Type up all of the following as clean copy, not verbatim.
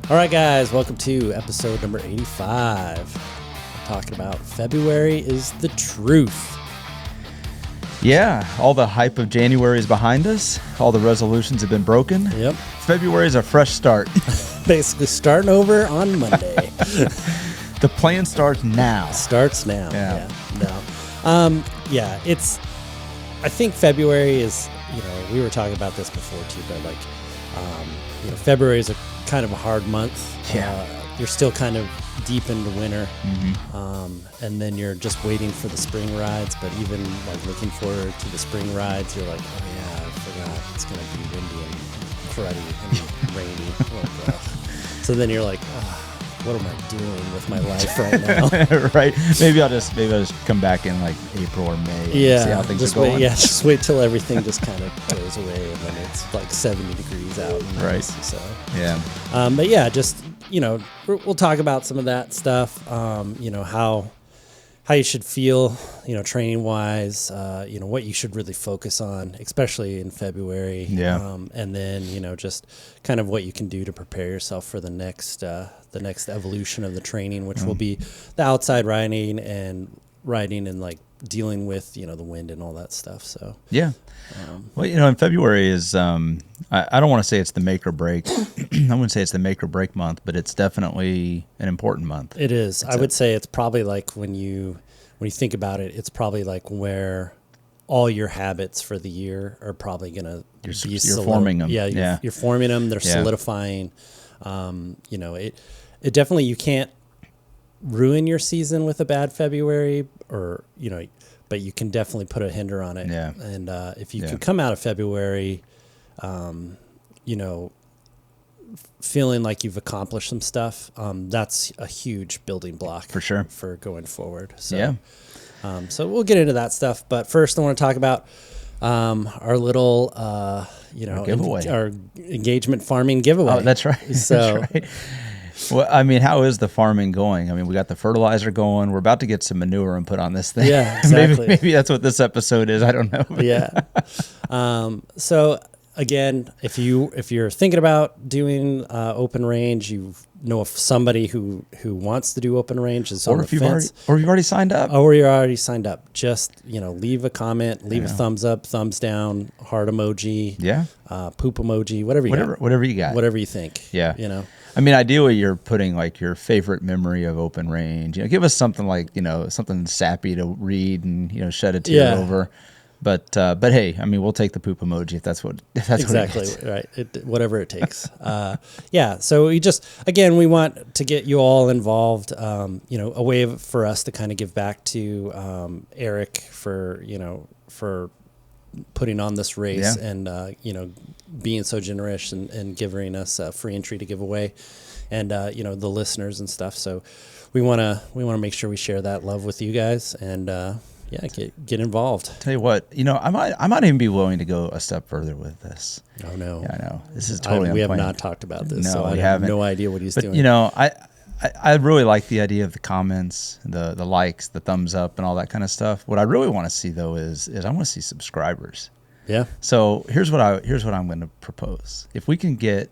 All right, guys, welcome to episode number 85. We're talking about February is the truth. Yeah, all the hype of January is behind us. All the resolutions have been broken. Yep. February is a fresh start. Basically starting over on Monday. The plan starts now. Starts now. Yeah. I think February is, we were talking about this before too, but February is a kind of a hard month. Yeah. You're still kind of deep into winter. Mm-hmm. And then you're just waiting for the spring rides, but even like looking forward to the spring rides, you're like, oh yeah, I forgot it's going to be windy and cruddy and rainy. So then you're like, what am I doing with my life right now? Right. Maybe I'll just come back in like April or May and see how things are going. Just wait till everything just kind of goes away and then it's like 70 degrees out. And right. So yeah. But yeah, just we'll talk about some of that stuff. How you should feel, training wise, what you should really focus on, especially in February. Yeah. And then, just kind of what you can do to prepare yourself for the next evolution of the training, which will be the outside riding and like dealing with, the wind and all that stuff. So, yeah. Well, in February is, I don't want to say it's the make or break. I wouldn't say it's the make or break month, but it's definitely an important month. It is. I would say it's probably like when you think about it, it's probably like where all your habits for the year are probably going to be you're forming them. Yeah. You're forming them. They're solidifying. It definitely, you can't ruin your season with a bad February but you can definitely put a hinder on it. Yeah. And if you can come out of February, feeling like you've accomplished some stuff, that's a huge building block for sure for going forward. So, yeah. So we'll get into that stuff, but first I want to talk about our little, giveaway, our engagement farming giveaway. Oh, that's right. So. That's right. Well, I mean, how is the farming going? I mean, we got the fertilizer going. We're about to get some manure and put on this thing. Yeah, exactly. maybe that's what this episode is. I don't know. Yeah. So again, if you're thinking about doing open range, you know of somebody who wants to do open range is on the fence. Or you've already signed up. Or you're already signed up. Just leave a comment, leave a thumbs up, thumbs down, heart emoji, poop emoji, whatever you got, whatever you think. Yeah. I mean, ideally, you're putting like your favorite memory of open range. Give us something like something sappy to read and shed a tear over. But hey, I mean, we'll take the poop emoji if that's what exactly what right. Whatever it takes. So we want to get you all involved. A way for us to kind of give back to Eric for putting on this race and being so generous and giving us a free entry to give away, and the listeners and stuff. So we want to make sure we share that love with you guys and get involved. Tell you what, I might even be willing to go a step further with this. Oh no, yeah, I know this is totally. We have not talked about this, no, so I have no idea what he's doing. I really like the idea of the comments, the likes, the thumbs up, and all that kind of stuff. What I really want to see though is I want to see subscribers. Yeah. So here's what I'm going to propose. If we can get,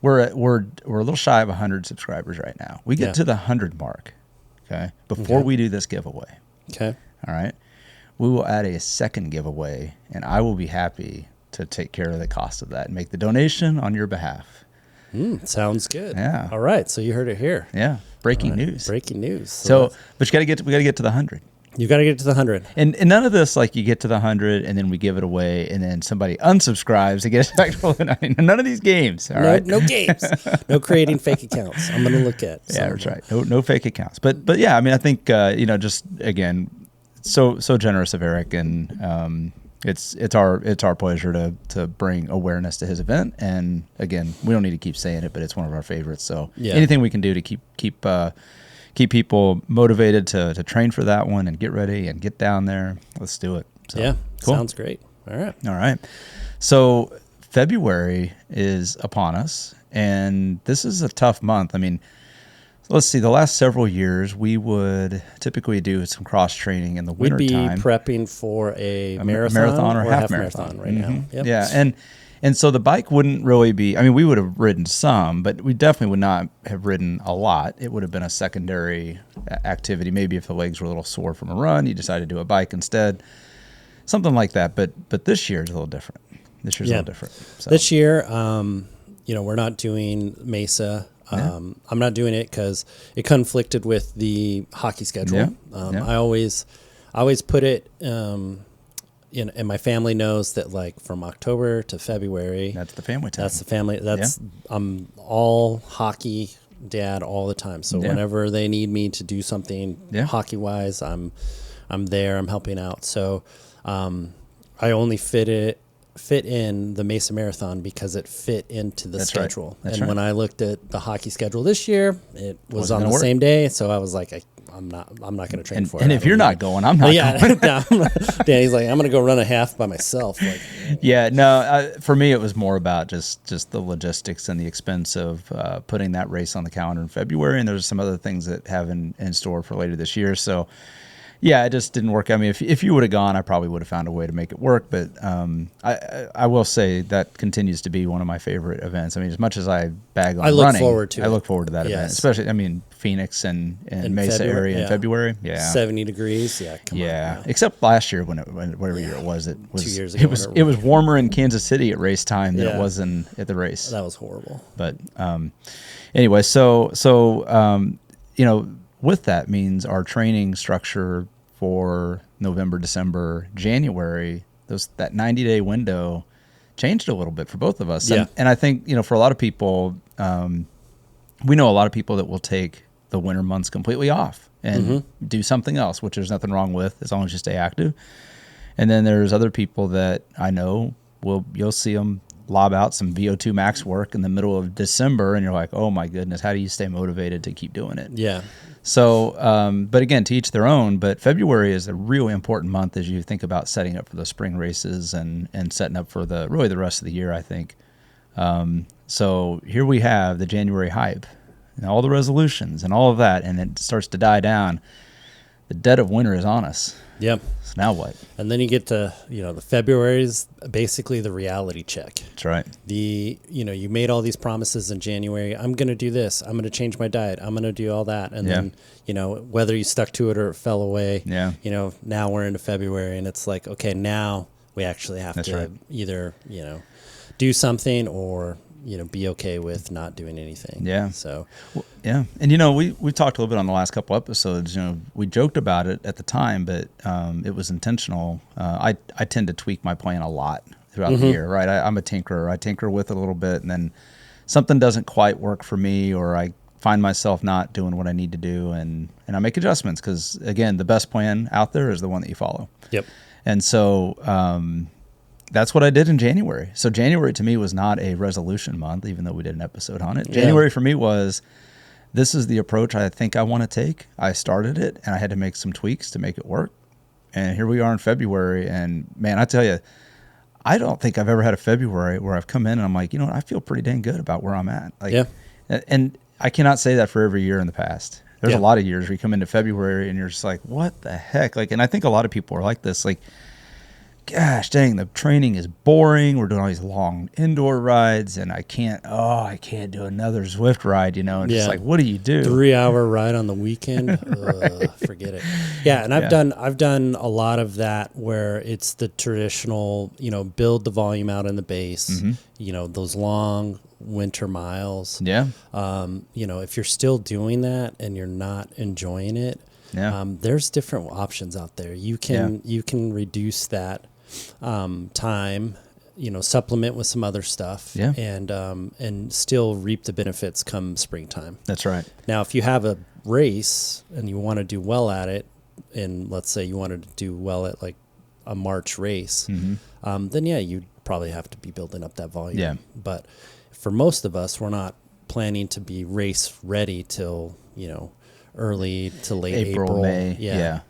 we're a little shy of 100 subscribers right now. We get to the 100 mark, okay? Before we do this giveaway. Okay. All right. We will add a second giveaway, and I will be happy to take care of the cost of that and make the donation on your behalf. Sounds good. Yeah. All right. So you heard it here. Yeah. Breaking news. Breaking news. So but we got to get to the 100. You got to get to the 100. And none of this, like you get to the 100 and then we give it away and then somebody unsubscribes to get it back to 9. None of these games. All right. No games. No creating fake accounts. I'm going to look at. Yeah, that's right. No fake accounts. But yeah, I mean, I think, just again, so generous of Eric, and it's our pleasure to bring awareness to his event. And again, we don't need to keep saying it, but it's one of our favorites. So anything we can do to keep people motivated to train for that one and get ready and get down there, let's do it. So, cool. Sounds great. All right. So February is upon us, and this is a tough month. I mean, let's see, the last several years, we would typically do some cross training in the winter time. We'd be prepping for a marathon or half marathon right now. Yep. Yeah, And so the bike wouldn't really be, I mean, we would have ridden some, but we definitely would not have ridden a lot. It would have been a secondary activity. Maybe if the legs were a little sore from a run, you decided to do a bike instead, something like that. But this year is a little different. This year's a little different. So. This year, we're not doing Mesa. I'm not doing it because it conflicted with the hockey schedule. I always put it, and my family knows that like from October to February, that's the family time. That's the family. I'm all hockey dad all the time. So whenever they need me to do something hockey wise, I'm there. I'm helping out. So I only fit in the Mesa Marathon because it fit into the schedule. And when I looked at the hockey schedule this year, it was on the same day. So I was like, I'm not going to train for it. And if you're not going, I'm not going. Danny's like, I'm going to go run a half by myself. Like, for me, it was more about just the logistics and the expense of putting that race on the calendar in February. And there's some other things that have in store for later this year. So, yeah, it just didn't work. I mean, if you would have gone, I probably would have found a way to make it work. But I will say that continues to be one of my favorite events. I mean, as much as I bag on running, I look forward to that event. Especially, I mean, Phoenix and Mesa area in February. Yeah, 70 degrees. Yeah, come on. Except last year whatever year it was 2 years ago. It was warmer in Kansas City at race time than it was at the race. That was horrible. But anyway, so with that means our training structure for November, December, January, that 90-day window changed a little bit for both of us. And I think, for a lot of people, we know a lot of people that will take the winter months completely off and do something else, which there's nothing wrong with as long as you stay active. And then there's other people that I know you'll see them lob out some VO2 max work in the middle of December, and you're like, oh my goodness, how do you stay motivated to keep doing it? Yeah. So, but again, to each their own, but February is a really important month as you think about setting up for the spring races and setting up for the rest of the year, I think. So here we have the January hype and all the resolutions and all of that, and it starts to die down. The dead of winter is on us. Yep. So now what? And then you get to, the February is basically the reality check. That's right. You made all these promises in January. I'm going to do this. I'm going to change my diet. I'm going to do all that. And then, whether you stuck to it or it fell away, now we're into February and it's like, okay, now we actually have to either, do something or, be okay with not doing anything. Yeah. So, yeah. And, we talked a little bit on the last couple episodes, we joked about it at the time, but it was intentional. I tend to tweak my plan a lot throughout the year, right? I'm a tinkerer. I tinker with it a little bit, and then something doesn't quite work for me, or I find myself not doing what I need to do, and I make adjustments because, again, the best plan out there is the one that you follow. Yep. And so that's what I did in January. So January to me was not a resolution month, even though we did an episode on it. January for me was, this is the approach I think I want to take. I started it, and I had to make some tweaks to make it work. And here we are in February, and man, I tell you, I don't think I've ever had a February where I've come in and I'm like, I feel pretty dang good about where I'm at. And I cannot say that for every year in the past. There's a lot of years where you come into February and you're just like, what the heck? And I think a lot of people are like this, gosh dang, the training is boring. We're doing all these long indoor rides, and I can't do another Zwift ride, and just like, what do you do? 3-hour ride on the weekend? Forget it. Yeah. And I've done a lot of that where it's the traditional, build the volume out in the base, those long winter miles. Yeah. If you're still doing that and you're not enjoying it, there's different options out there. You can reduce that time, supplement with some other stuff, and still reap the benefits come springtime. That's right. Now, if you have a race and you want to do well at it, and let's say you wanted to do well at like a March race, then you'd probably have to be building up that volume. Yeah. But for most of us, we're not planning to be race ready till, early to late April. May. Yeah.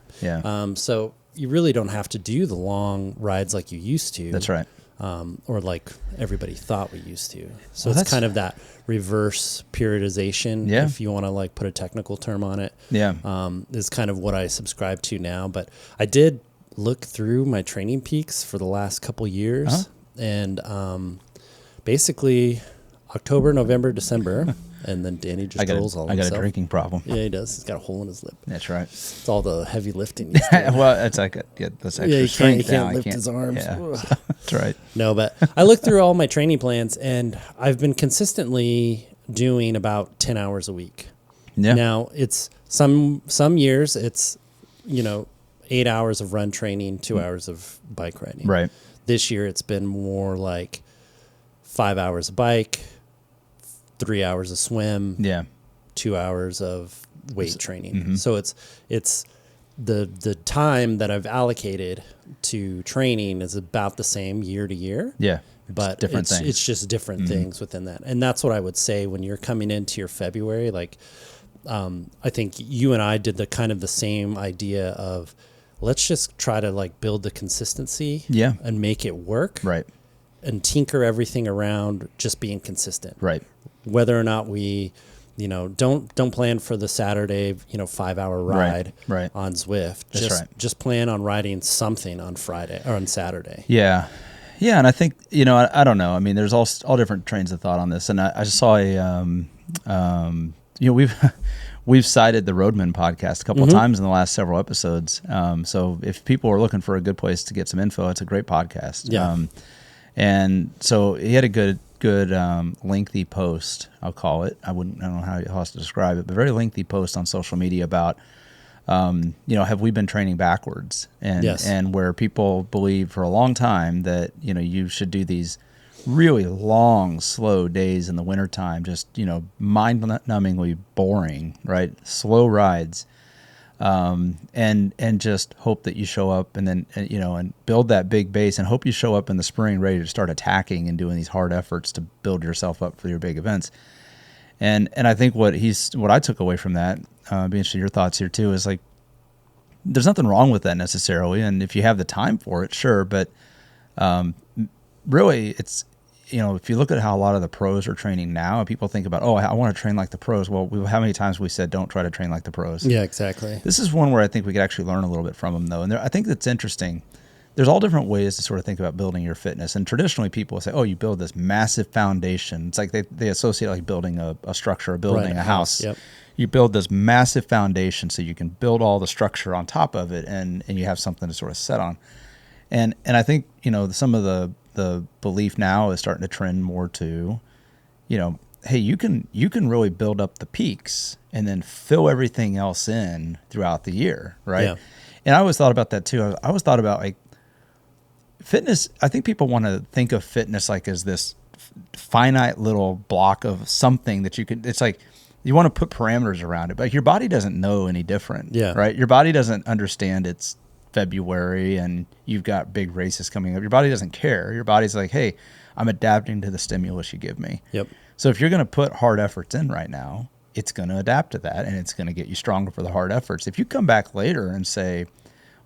So you really don't have to do the long rides like you used to. That's right. Or like everybody thought we used to. So it's kind of that reverse periodization, if you want to put a technical term on it. Yeah. Is kind of what I subscribe to now. But I did look through my training peaks for the last couple years, and basically October, November, December, and then Danny just rolls all himself. I got a drinking problem. Yeah, he does. He's got a hole in his lip. That's right. It's all the heavy lifting. He's doing. Well, it's like that's extra strength. He can't lift his arms. Yeah. That's right. No, but I looked through all my training plans, and I've been consistently doing about 10 hours a week. Yeah. Now, it's some years it's, 8 hours of run training, 2 hours of bike riding. Right. This year it's been more like 5 hours of bike, 3 hours of swim, 2 hours of weight training. Mm-hmm. So it's the time that I've allocated to training is about the same year to year. Yeah. But things. It's just different things within that. And that's what I would say when you're coming into your February, like, I think you and I did the same idea of let's just try to like build the consistency and make it work. Right. And tinker everything around just being consistent. Right. Whether or not we, don't plan for the Saturday, 5-hour ride on Zwift. Just plan on riding something on Friday or on Saturday. Yeah. Yeah. And I think, I don't know. I mean, there's all different trains of thought on this. And I just saw we've cited the Roadman podcast a couple of times in the last several episodes. So if people are looking for a good place to get some info, it's a great podcast. Yeah. And so he had a good lengthy post, I'll call it. I don't know how else to describe it, but very lengthy post on social media about, have we been training backwards? And where people believe for a long time that, you should do these really long, slow days in the wintertime, just, mind-numbingly boring, right? Slow rides. And just hope that you show up and then, and build that big base and hope you show up in the spring ready to start attacking and doing these hard efforts to build yourself up for your big events. And I think what I took away from that, be interested in your thoughts here too, is like, there's nothing wrong with that necessarily. And if you have the time for it, sure. But, really it's, if you look at how a lot of the pros are training now, and people think about, I want to train like the pros. Well, how many times we said, don't try to train like the pros. Yeah, exactly. This is one where I think we could actually learn a little bit from them, though. And I think that's interesting. There's all different ways to sort of think about building your fitness. And traditionally people will say, you build this massive foundation. It's like they associate like building a structure or building a house. Yep. You build this massive foundation so you can build all the structure on top of it and you have something to sort of set on. And I think, some of the belief now is starting to trend more to, hey, you can really build up the peaks and then fill everything else in throughout the year, right? Yeah. And I always thought about that too. I always thought about like fitness. I think people want to think of fitness like as this finite little block of something that you can. It's like you want to put parameters around it, but your body doesn't know any different, right? Your body doesn't understand it's February and you've got big races coming up. Your body doesn't care. Your body's like, hey, I'm adapting to the stimulus you give me. Yep. So if you're going to put hard efforts in right now, it's going to adapt to that and it's going to get you stronger for the hard efforts. If you come back later and say,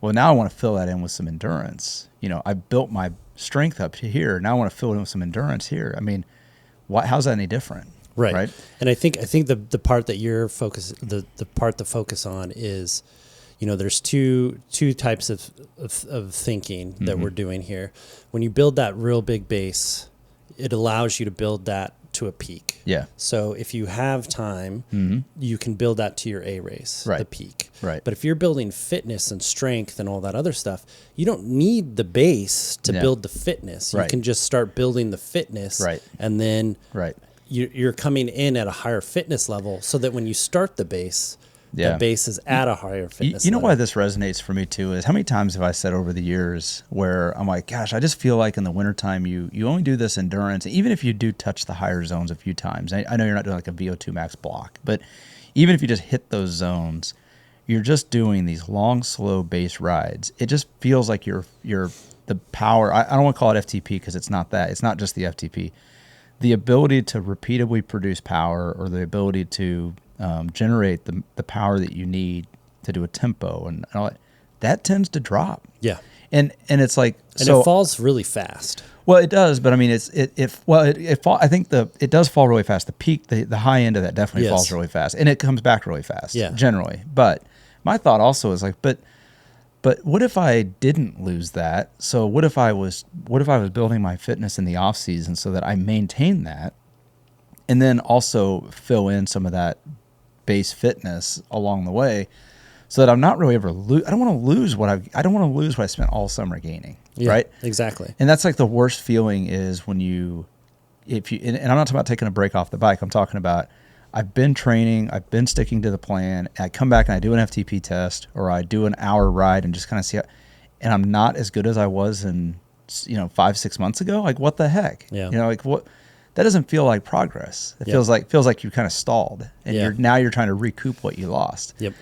well, now I want to fill that in with some endurance. I built my strength up here. Now I want to fill it in with some endurance here. I mean, how's that any different? Right. And I think the part that you're the part to focus on is, there's two types of thinking that we're doing here. When you build that real big base, it allows you to build that to a peak. Yeah. So if you have time, you can build that to your A race, the peak. Right. But if you're building fitness and strength and all that other stuff, you don't need the base to build the fitness. You can just start building the fitness, and then you're coming in at a higher fitness level, so that when you start the base. The base is at a higher fitness level. Level. Why this resonates for me too is how many times have I said over the years where I'm like, gosh, I just feel like in the wintertime you only do this endurance. Even if you do touch the higher zones a few times, I know you're not doing like a VO2 max block, but even if you just hit those zones, you're just doing these long, slow base rides. It just feels like you're the power. I don't want to call it FTP because it's not that. It's not just the FTP. The ability to repeatedly produce power or the ability to generate the power that you need to do a tempo and all that tends to drop. Yeah. And it's like, and it falls really fast. Well, it does, but I mean, I think it does fall really fast. The peak, the high end of that definitely falls really fast and it comes back really fast generally. But my thought also is like, but but what if I didn't lose that? So what if I was building my fitness in the off season so that I maintain that, and then also fill in some of that base fitness along the way, so that I'm not really ever I don't want to lose what I spent all summer gaining. Yeah, right? Exactly. And that's like the worst feeling is when and I'm not talking about taking a break off the bike. I'm talking about I've been training, I've been sticking to the plan. I come back and I do an FTP test, or I do an hour ride and just kind of see and I'm not as good as I was in 5-6 months ago. Like, what the heck? Yeah. Like, what? That doesn't feel like progress. It feels like you kind of stalled, and you're trying to recoup what you lost. Yep.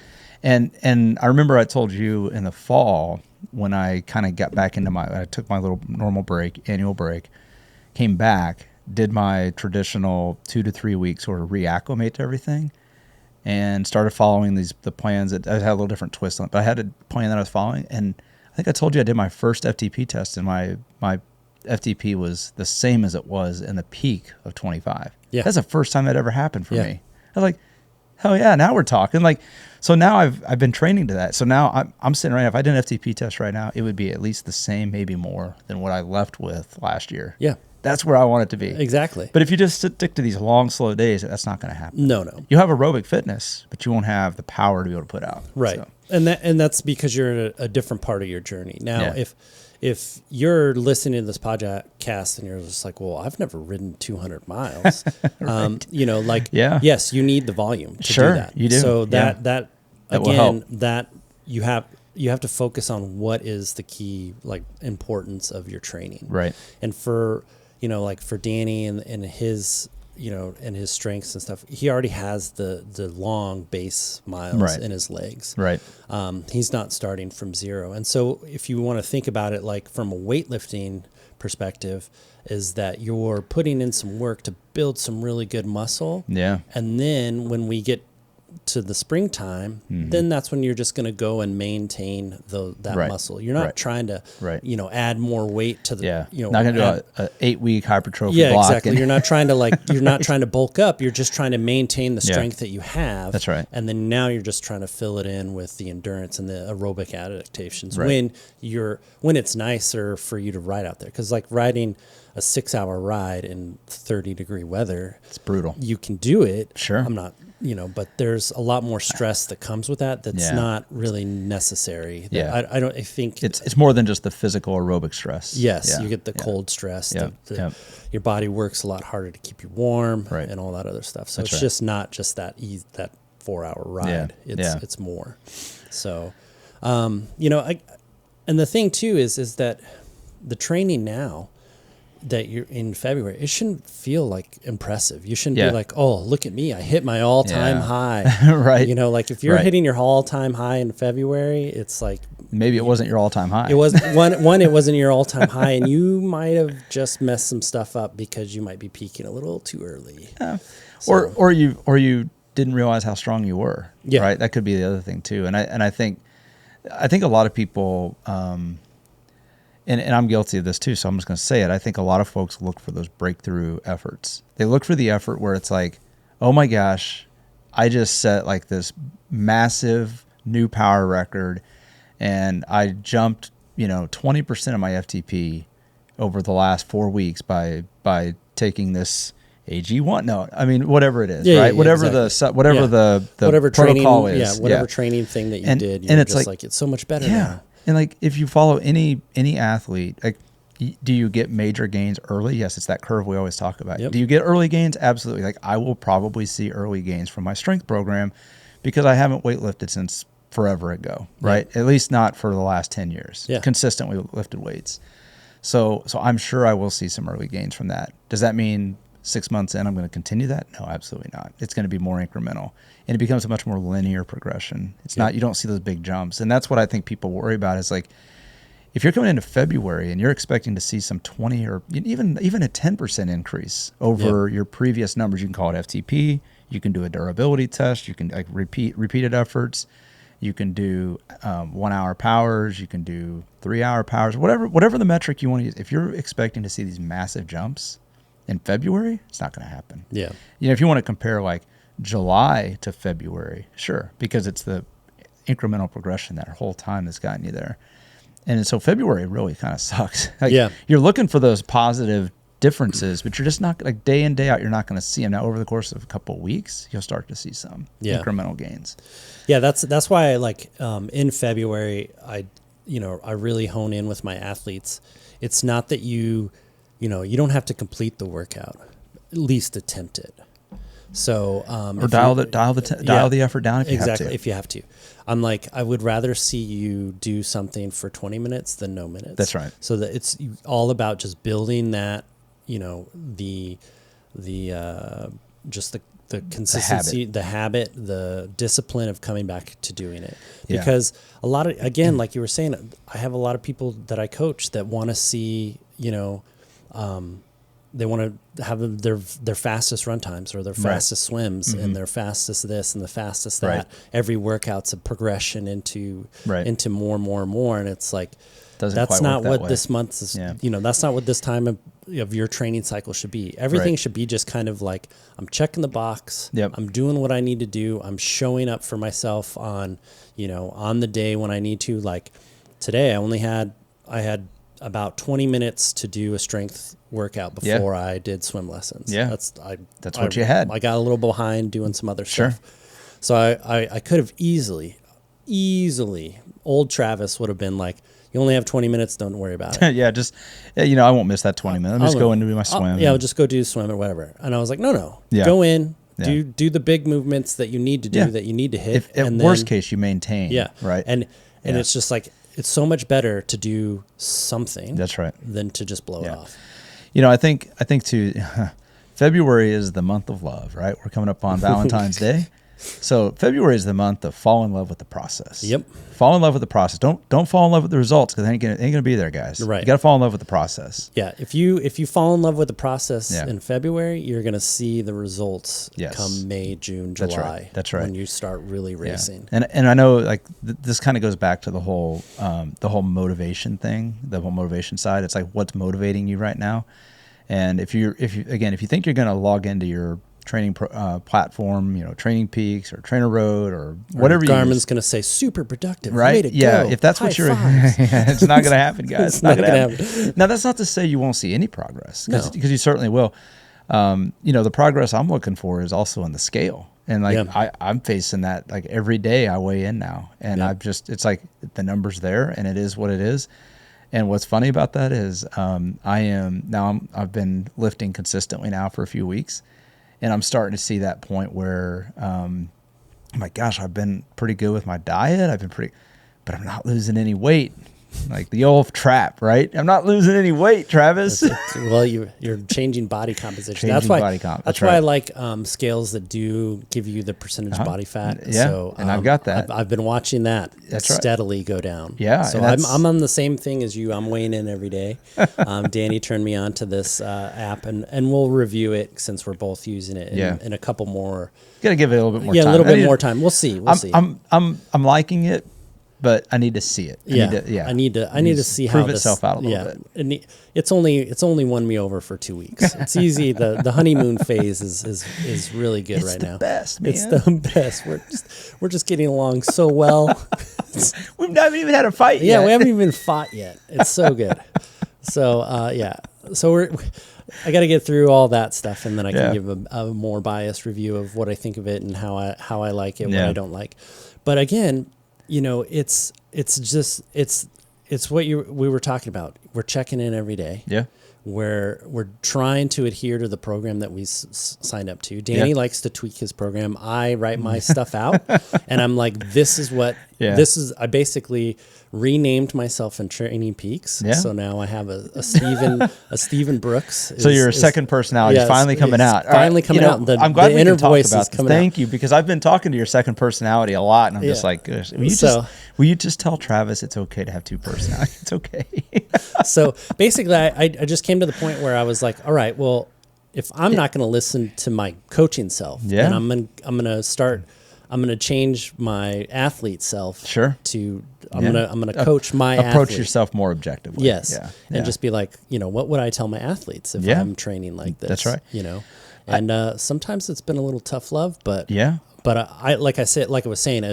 And I remember I told you in the fall when I kind of got back into I took my little annual break, came back, did my traditional 2 to 3 weeks sort of reacclimate to everything, and started following the plans that I had a little different twist on it, but I had a plan that I was following. And I think I told you I did my first FTP test, and my FTP was the same as it was in the peak of 25. Yeah. That's the first time that ever happened for me. I was like, hell yeah, now we're talking. Like, so now I've been training to that. So now I'm sitting right now, if I did an FTP test right now, it would be at least the same, maybe more than what I left with last year. Yeah. That's where I want it to be. Exactly. But if you just stick to these long, slow days, that's not going to happen. No. You have aerobic fitness, but you won't have the power to be able to put out. Right. So. And that's because you're in a different part of your journey. Now, if you're listening to this podcast and you're just like, well, I've never ridden 200 miles, right. Yes, you need the volume to do that. You do. So that will help. that you have to focus on what is the key importance of your training. Right. And for for Danny and his and his strengths and stuff, he already has the long base miles in his legs. Right. He's not starting from zero. And so if you want to think about it like from a weightlifting perspective, is that you're putting in some work to build some really good muscle. Yeah. And then when we get to the springtime, then that's when you're just going to go and maintain that muscle. You're not trying to, add more weight to the, not going to do an 8-week hypertrophy block. Yeah, exactly. You're not trying to you're not trying to bulk up. You're just trying to maintain the strength that you have. That's right. And then now you're just trying to fill it in with the endurance and the aerobic adaptations when it's nicer for you to ride out there. Because riding a 6-hour ride in 30-degree weather, it's brutal. You can do it. Sure. I'm not, but there's a lot more stress that comes with that. That's not really necessary. I think it's more than just the physical aerobic stress. Yes. You get the cold stress. Your body works a lot harder to keep you warm and all that other stuff. So it's just not just that 4-hour ride. It's more. So, and the thing too is that the training now that you're in February, it shouldn't feel impressive. You shouldn't be like, oh, look at me, I hit my all-time high. Right. If you're hitting your all-time high in February, it's like maybe it wasn't your all-time high. It was one. It wasn't your all-time high, and you might have just messed some stuff up because you might be peaking a little too early. Yeah. So, or you didn't realize how strong you were. Yeah. Right. That could be the other thing too. And I think a lot of people. And I'm guilty of this too, so I'm just going to say it. I think a lot of folks look for those breakthrough efforts. They look for the effort where it's like, oh my gosh, I just set this massive new power record, and I jumped 20% of my FTP over the last 4 weeks by taking this AG1. No, I mean whatever it is, right? Whatever the whatever protocol training, is, whatever training thing that you did, and it's just it's so much better now. And if you follow any athlete, do you get major gains early? Yes, it's that curve we always talk about. Yep. Do you get early gains? Absolutely. I will probably see early gains from my strength program because I haven't weightlifted since forever ago, right? At least not for the last 10 years. Yeah. Consistently lifted weights. So I'm sure I will see some early gains from that. Does that mean 6 months in I'm going to continue that? No, absolutely not. It's going to be more incremental. And it becomes a much more linear progression. It's not, you don't see those big jumps. And that's what I think people worry about is if you're coming into February and you're expecting to see some 20 or even a 10% increase over your previous numbers, you can call it FTP. You can do a durability test. You can repeated efforts. You can do 1 hour powers. You can do 3 hour powers, whatever the metric you want to use. If you're expecting to see these massive jumps in February, it's not going to happen. If you want to compare July to February, sure, because it's the incremental progression that whole time has gotten you there. And so February really kind of sucks. Like, Yeah. you're looking for those positive differences, but you're just not, like, day in, day out, you're not going to see them. Now, over the course of a couple of weeks, you'll start to see some incremental gains. Yeah, that's why I like in February I really hone in with my athletes. It's not that you don't have to complete the workout, at least attempt it. So Or dial the effort down if you have to. If you have to. I'm like, I would rather see you do something for 20 minutes than no minutes. That's right. So that it's all about just building that, just the consistency, the habit, the discipline of coming back to doing it. Because a lot of, again, like you were saying, I have a lot of people that I coach that want to see, they want to have their fastest run times or their fastest swims and their fastest this and the fastest that. Right. Every workout's a progression into more and more and more. And it's like, Doesn't that's quite not work that what way. this month is, that's not what this time of your training cycle should be. Everything should be just kind of like, I'm checking the box. Yep. I'm doing what I need to do. I'm showing up for myself on the day when I need to. Like today, I had about 20 minutes to do a strength workout before I did swim lessons. Yeah. That's what you had. I got a little behind doing some other stuff. So I could have easily, old Travis would have been like, you only have 20 minutes. Don't worry about it. I won't miss that 20 minutes. I'll just go in and do my swim. I'll just go do swim or whatever. And I was like, no, go in, do the big movements that you need to do, that you need to hit. If worst case, you maintain. Yeah. Right. And it's just like, it's so much better to do something. That's right. Than to just blow it off. I think too, February is the month of love, right? We're coming up on Valentine's Day. So February is the month of fall in love with the process. Yep. Fall in love with the process. Don't fall in love with the results because it ain't gonna be there, guys. Right. You got to fall in love with the process. Yeah. If you fall in love with the process in February, you're gonna see the results come May, June, July. That's right. When you start really racing. Yeah. And I know like this kind of goes back to the whole motivation thing, the whole motivation side. It's like what's motivating you right now. And if you think you're gonna log into your training platform, Training Peaks or Trainer Road or whatever. Garmin's going to say super productive. Right? Way to go. Go. If that's what you're, it's not going to happen, guys. It's not going to happen. Now, that's not to say you won't see any progress because you certainly will. The progress I'm looking for is also in the scale. And I'm facing that like every day I weigh in now. And it's like the number's there and it is what it is. And what's funny about that is I've been lifting consistently now for a few weeks. And I'm starting to see that point where I'm like, gosh, I've been pretty good with my diet. But I'm not losing any weight. Like the old trap, right? I'm not losing any weight, Travis. Well, you're changing body composition. That's why I like scales that do give you the percentage body fat. Yeah, so, and I've got that. I've been watching that steadily go down. Yeah. So I'm on the same thing as you. I'm weighing in every day. Danny turned me on to this app, and we'll review it since we're both using it in a couple more. Got to give it a little bit more time. Yeah, a little bit more time. We'll see. I'm liking it. But I need to see it. I need to see how prove itself out a little bit. It's only won me over for 2 weeks. It's easy. The honeymoon phase is really good right now. It's the best, man. It's the best. We're just getting along so well. We haven't even had a fight yet. Yeah, we haven't even fought yet. It's so good. So So I got to get through all that stuff, and then I can give a more biased review of what I think of it and how I like it, what I don't like. But again, it's what we were talking about. We're checking in every day. Yeah. We're trying to adhere to the program that we signed up to. Danny likes to tweak his program. I write my stuff out, and I'm like, this is what this is. I basically renamed myself in Training Peaks. Yeah. So now I have a Stephen Brooks. So your second personality is finally coming out. Finally coming out. I'm glad we can talk about this. Thank out. you, because I've been talking to your second personality a lot, and I'm just like, gosh, will you just tell Travis it's okay to have two personalities? It's okay. So basically, I just came to the point where I was like, all right, well, if I'm not going to listen to my coaching self, then I'm going to change my athlete self. Sure. I'm going to coach my approach yourself more objectively. Yes. And just be like, what would I tell my athletes if I'm training like this? That's right. And sometimes it's been a little tough love, but Yeah. But I like I was saying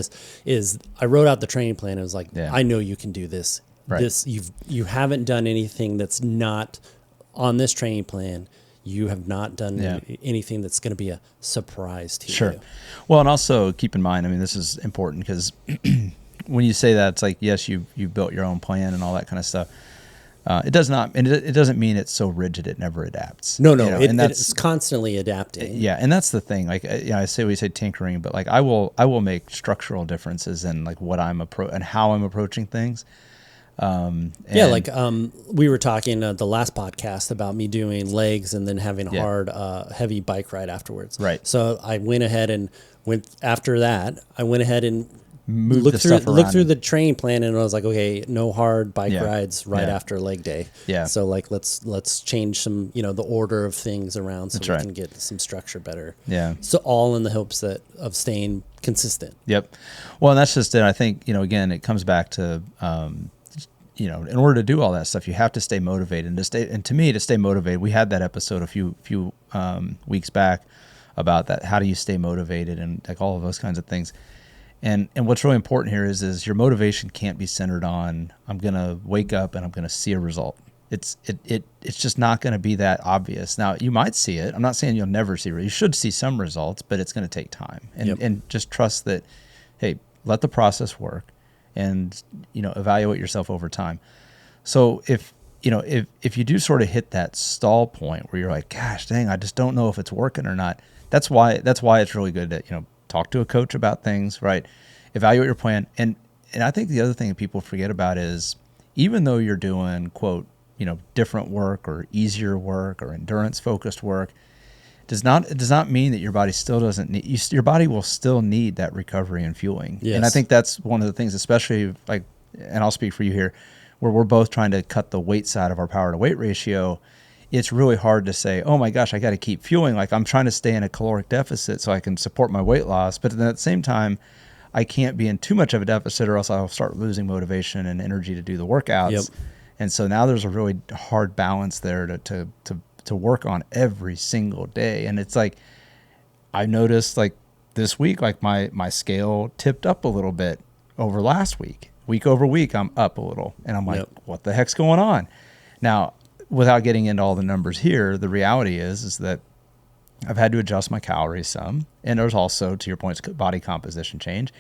is I wrote out the training plan. It was like, Yeah. I know you can do this. Right. You haven't done anything that's not on this training plan. You have not done anything that's going to be a surprise to Sure. you. Well, and also keep in mind, I mean, this is important because when you say that, it's like, yes, you've built your own plan and all that kind of stuff. It doesn't mean it's so rigid it never adapts. No, and it's constantly adapting. Yeah, and that's the thing. Like, we say tinkering, but like I will make structural differences in like what and how I'm approaching things. We were talking the last podcast about me doing legs and then having a hard, heavy bike ride afterwards. Right. So I went ahead and after that, I went ahead and looked through the training plan, and I was like, okay, no hard bike rides after leg day. Yeah. So like, let's change some, the order of things around so we can get some structure better. Yeah. So all in the hopes of staying consistent. Yep. Well, and that's just it. I think, again, it comes back to, in order to do all that stuff, you have to stay motivated and to stay motivated, we had that episode a few weeks back about that. How do you stay motivated and like all of those kinds of things. And what's really important here is your motivation can't be centered on, I'm going to wake up and I'm going to see a result. It's just not going to be that obvious. Now, you might see it. I'm not saying you'll never see it. You should see some results, but it's going to take time. And just trust that, hey, let the process work and, evaluate yourself over time. So if you do sort of hit that stall point where you're like, gosh, dang, I just don't know if it's working or not. That's why it's really good to, talk to a coach about things, right? Evaluate your plan. And I think the other thing that people forget about is even though you're doing, quote, different work or easier work or endurance focused work, it does not mean that your body still doesn't need, your body will still need that recovery and fueling. Yes. And I think that's one of the things, especially like, and I'll speak for you here, where we're both trying to cut the weight side of our power to weight ratio. It's really hard to say, oh my gosh, I got to keep fueling. Like I'm trying to stay in a caloric deficit so I can support my weight loss. But then at the same time, I can't be in too much of a deficit or else I'll start losing motivation and energy to do the workouts. Yep. And so now there's a really hard balance there to work on every single day. And it's like, I noticed like this week, like my scale tipped up a little bit over last week. Week over week, I'm up a little. And I'm like, what the heck's going on? Now, without getting into all the numbers here, the reality is that I've had to adjust my calories some. And there's also, to your point, body composition change.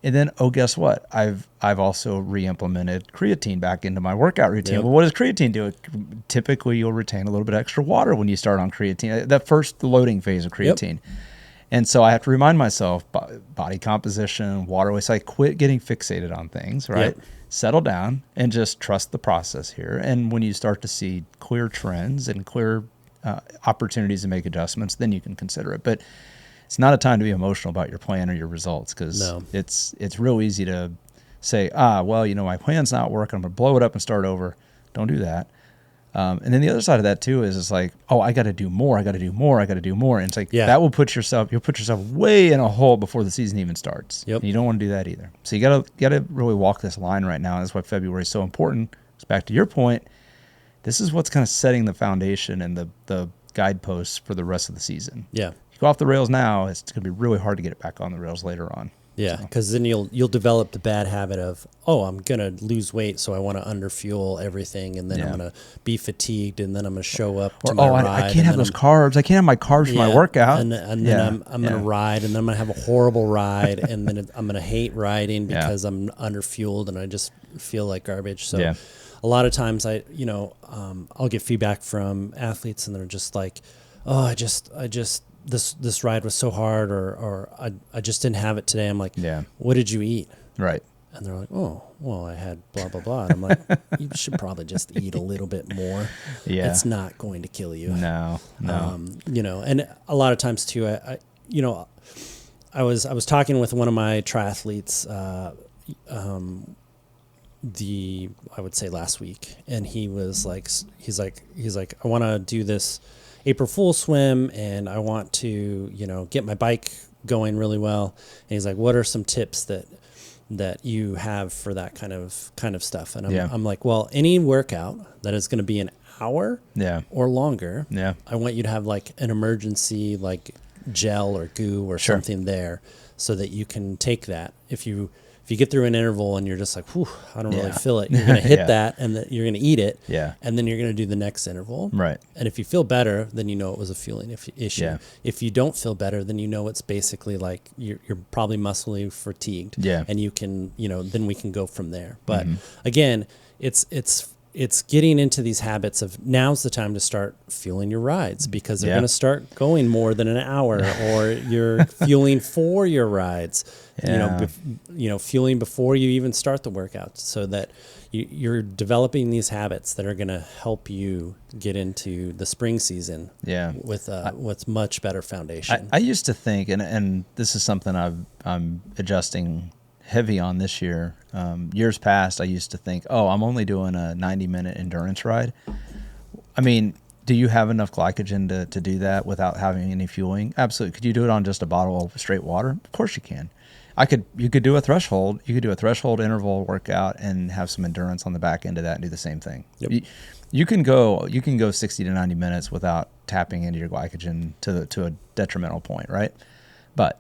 And then, guess what? I've also re-implemented creatine back into my workout routine. Yep. Well, what does creatine do? Typically, you'll retain a little bit extra water when you start on creatine, that first loading phase of creatine. Yep. And so I have to remind myself, body composition, water waste, I quit getting fixated on things, right? Yep. Settle down and just trust the process here. And when you start to see clear trends and clear opportunities to make adjustments, then you can consider it. But it's not a time to be emotional about your plan or your results because it's real easy to say, my plan's not working. I'm going to blow it up and start over. Don't do that. And then the other side of that too is it's like, I got to do more. I got to do more. I got to do more. And it's like, that will you'll put yourself way in a hole before the season even starts. Yep. And you don't want to do that either. So you got to really walk this line right now. And that's why February is so important. It's back to your point. This is what's kind of setting the foundation and the guideposts for the rest of the season. Yeah. If you go off the rails now, it's going to be really hard to get it back on the rails later on. Yeah, because then you'll develop the bad habit of, I'm going to lose weight, so I want to underfuel everything, and then I'm going to be fatigued, and then I'm going to show up to my ride. I can't have those carbs. I can't have my carbs for my workout. And then I'm going to ride, and then I'm going to have a horrible ride, and then I'm going to hate riding because I'm underfueled, and I just feel like garbage. So a lot of times I'll get feedback from athletes, and they're just like, this ride was so hard, or I just didn't have it today. I'm like, what did you eat? Right. And they're like, I had blah, blah, blah. And I'm like, you should probably just eat a little bit more. Yeah. It's not going to kill you. No. And a lot of times too, I was talking with one of my triathletes, I would say last week. And he was like, he's like, I want to do this April Fool's swim, and I want to, get my bike going really well. And he's like, what are some tips that you have for that kind of stuff? And I'm like, well, any workout that is going to be an hour Yeah. or longer, Yeah. I want you to have like an emergency like gel or goo or Sure. something there so that you can take that. If you get through an interval and you're just like, whew, I don't really Yeah. feel it, you're going to hit Yeah. that and you're going to eat it. Yeah. And then you're going to do the next interval. Right. And if you feel better, then you know it was a fueling issue. Yeah. If you don't feel better, then you know it's basically like you're probably muscly fatigued. Yeah. And you can, then we can go from there. But again, it's getting into these habits of now's the time to start fueling your rides because they're going to start going more than an hour or you're fueling for your rides, fueling before you even start the workout so that you're developing these habits that are going to help you get into the spring season with much better foundation. I used to think, and this is something I'm adjusting heavy on this year. Years past, I used to think, I'm only doing a 90-minute endurance ride. I mean, do you have enough glycogen to do that without having any fueling? Absolutely. Could you do it on just a bottle of straight water? Of course you can. You could do a threshold. You could do a threshold interval workout and have some endurance on the back end of that and do the same thing. Yep. You can go 60 to 90 minutes without tapping into your glycogen to a detrimental point, right? But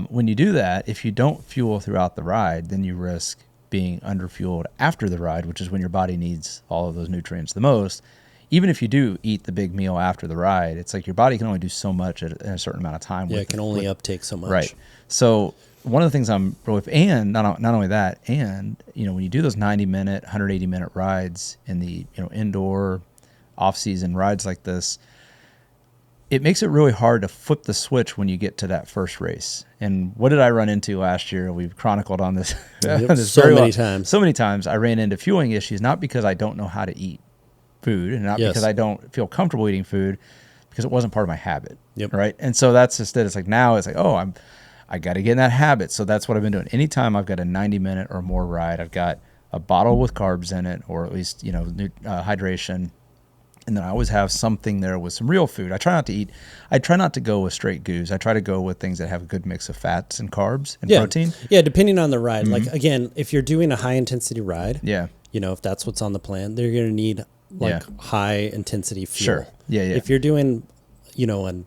when you do that, if you don't fuel throughout the ride, then you risk being underfueled after the ride, which is when your body needs all of those nutrients the most. Even if you do eat the big meal after the ride, it's like your body can only do so much in a certain amount of time. Yeah, it can only uptake so much. Right. So one of the things I'm really, and not only that, and when you do those 90-minute, 180-minute rides in the indoor off-season rides like this, it makes it really hard to flip the switch when you get to that first race. And what did I run into last year? We've chronicled on this, so many times. So many times I ran into fueling issues, not because I don't know how to eat food and not because I don't feel comfortable eating food, because it wasn't part of my habit. Yep. Right. And so that's just it. It's like now it's like, I got to get in that habit. So that's what I've been doing. Anytime I've got a 90-minute or more ride, I've got a bottle with carbs in it, or at least, hydration. And then I always have something there with some real food. I try not to go with straight goos. I try to go with things that have a good mix of fats and carbs and protein. Yeah, depending on the ride. Like, again, if you're doing a high-intensity ride, if that's what's on the plan, they're going to need, high-intensity fuel. Sure. Yeah. If you're doing, an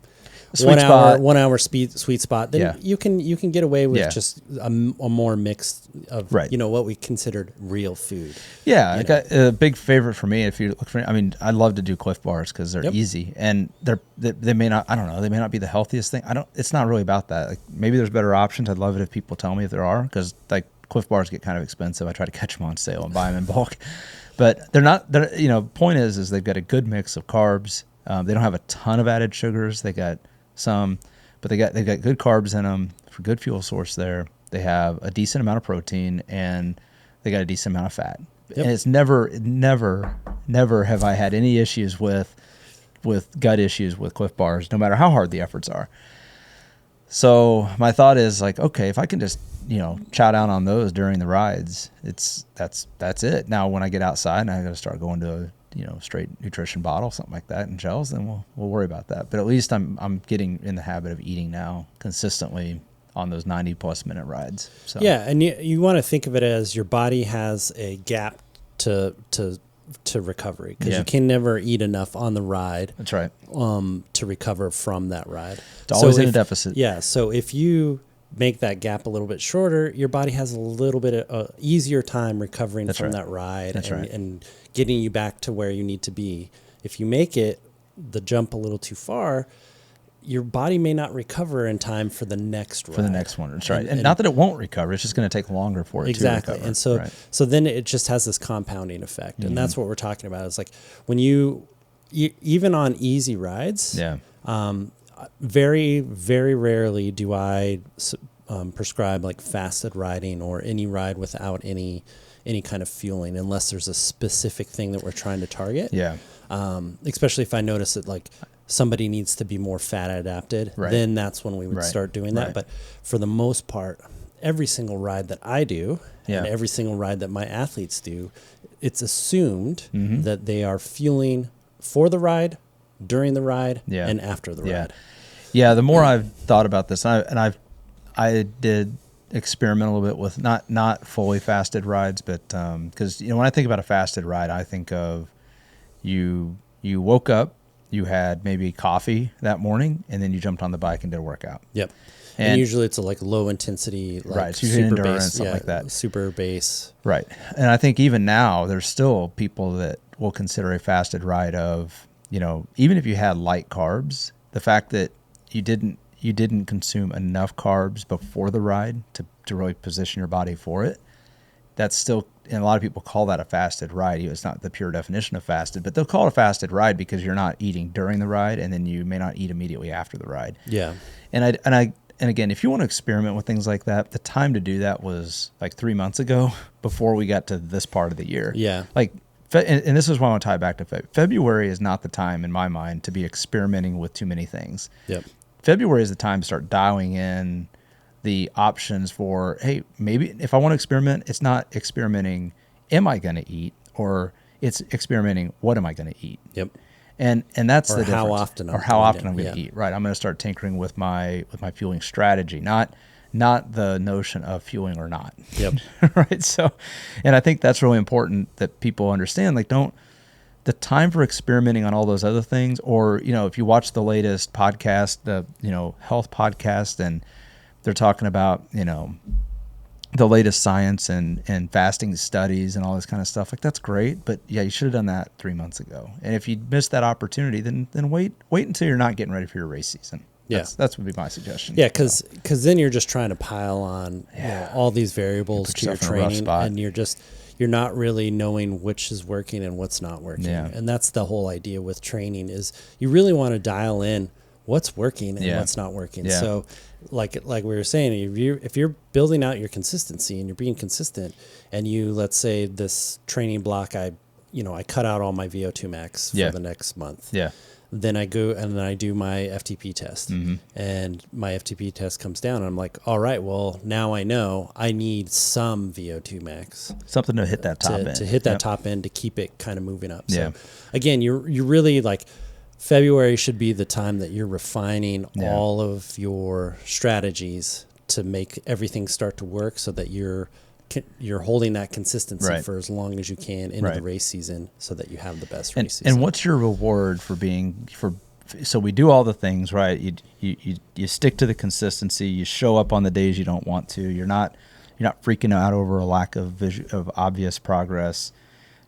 Sweet spot. 1 hour sweet spot, then you can get away with just a more mix of what we considered real food. Yeah, I got a big favorite for me. If you look for, I love to do Cliff Bars because they're easy and they may not. I don't know. They may not be the healthiest thing. It's not really about that. Like maybe there's better options. I'd love it if people tell me if there are, because like Cliff Bars get kind of expensive. I try to catch them on sale and buy them in bulk, but they're not. Point is they've got a good mix of carbs. They don't have a ton of added sugars. They got some, but they've got good carbs in them for good fuel source there. They have a decent amount of protein and they got a decent amount of fat. Yep. And it's never have I had any issues with gut issues with Cliff Bars, no matter how hard the efforts are. So my thought is like, okay, if I can just, chow down on those during the rides, that's it. Now when I get outside and I got to start going to a straight nutrition bottle, something like that, and gels, then we'll worry about that. But at least I'm getting in the habit of eating now consistently on those 90+ minute rides. So and you want to think of it as your body has a gap to recovery, because you can never eat enough on the ride. That's right. To recover from that ride. It's always in a deficit. Yeah. So if you make that gap a little bit shorter, your body has a little bit of easier time recovering from that ride and getting you back to where you need to be. If you make the jump a little too far, your body may not recover in time for the next ride. For the next one, that's right. And not that it won't recover, it's just going to take longer for it to recover. And so then it just has this compounding effect. And that's what we're talking about. It's like when you even on easy rides, very, very rarely do I prescribe like fasted riding or any ride without any kind of fueling, unless there's a specific thing that we're trying to target. Yeah. Especially if I notice that like somebody needs to be more fat adapted, then that's when we would start doing that. But for the most part, every single ride that I do and every single ride that my athletes do, it's assumed that they are fueling for the ride, during the ride, and after the ride. Yeah, the more I've thought about this, I did experiment a little bit with not fully fasted rides, but because when I think about a fasted ride, I think of you woke up, you had maybe coffee that morning, and then you jumped on the bike and did a workout. Yep. And usually it's a low intensity, right, it's usually super endurance, base, something like that. Super base. Right. And I think even now there's still people that will consider a fasted ride of, even if you had light carbs, the fact that you didn't consume enough carbs before the ride to really position your body for it, that's still, and a lot of people call that a fasted ride. It's not the pure definition of fasted, but they'll call it a fasted ride because you're not eating during the ride, and then you may not eat immediately after the ride. Yeah. And again, if you want to experiment with things like that, the time to do that was like 3 months ago before we got to this part of the year. Yeah. And this is why I want to tie it back to February is not the time in my mind to be experimenting with too many things. Yep. February is the time to start dialing in the options for, hey, maybe if I want to experiment, it's not experimenting, am I going to eat? Or it's experimenting, what am I going to eat? Yep. And that's the difference. How often I'm going to eat. Right. I'm going to start tinkering with my fueling strategy, not the notion of fueling or not. Yep. Right. So, and I think that's really important that people understand, the time for experimenting on all those other things, or, if you watch the latest podcast, the, health podcast, and they're talking about, the latest science and fasting studies and all this kind of stuff, that's great. But yeah, you should have done that 3 months ago. And if you missed that opportunity, then wait until you're not getting ready for your race season. Yeah. That's would be my suggestion. Yeah. Cause then you're just trying to pile on all these variables to your training, and you're not really knowing which is working and what's not working. Yeah. And that's the whole idea with training, is you really want to dial in what's working and what's not working. Yeah. So like we were saying, if you're building out your consistency and you're being consistent, and let's say this training block, I cut out all my VO2 max for the next month. Yeah. Then I go and then I do my FTP test, and my FTP test comes down, and I'm like, all right, well, now I know I need some VO2 max, something to hit that top end, to hit that top end to keep it kind of moving up. So again, you're really February should be the time that you're refining all of your strategies to make everything start to work, so that you're holding that consistency for as long as you can into the race season, so that you have the best race season. And what's your reward so we do all the things, right? You stick to the consistency, you show up on the days you don't want to, you're not freaking out over a lack of obvious progress,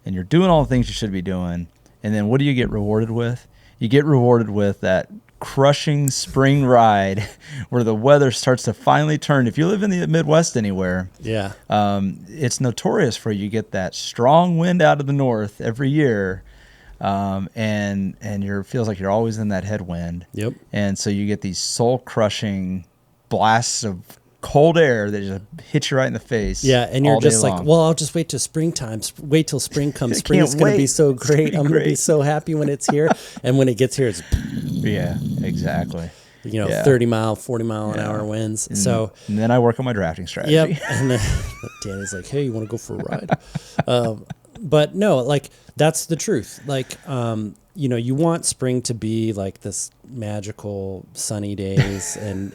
and you're doing all the things you should be doing. And then what do you get rewarded with? You get rewarded with that crushing spring ride where the weather starts to finally turn. If you live in the Midwest anywhere, it's notorious for you get that strong wind out of the north every year, and feels like you're always in that headwind. Yep. And so you get these soul crushing blasts of cold air that just hits you right in the face. Yeah, and you're just like, well, I'll just wait till springtime. Wait till spring comes. Spring is going to be so great. I'm going to be so happy when it's here. And when it gets here, it's... Yeah, exactly. 30 mile, 40 mile an hour winds. And then I work on my drafting strategy. Yep. And then Danny's like, hey, you want to go for a ride? But no, that's the truth. You want spring to be like this magical sunny days and,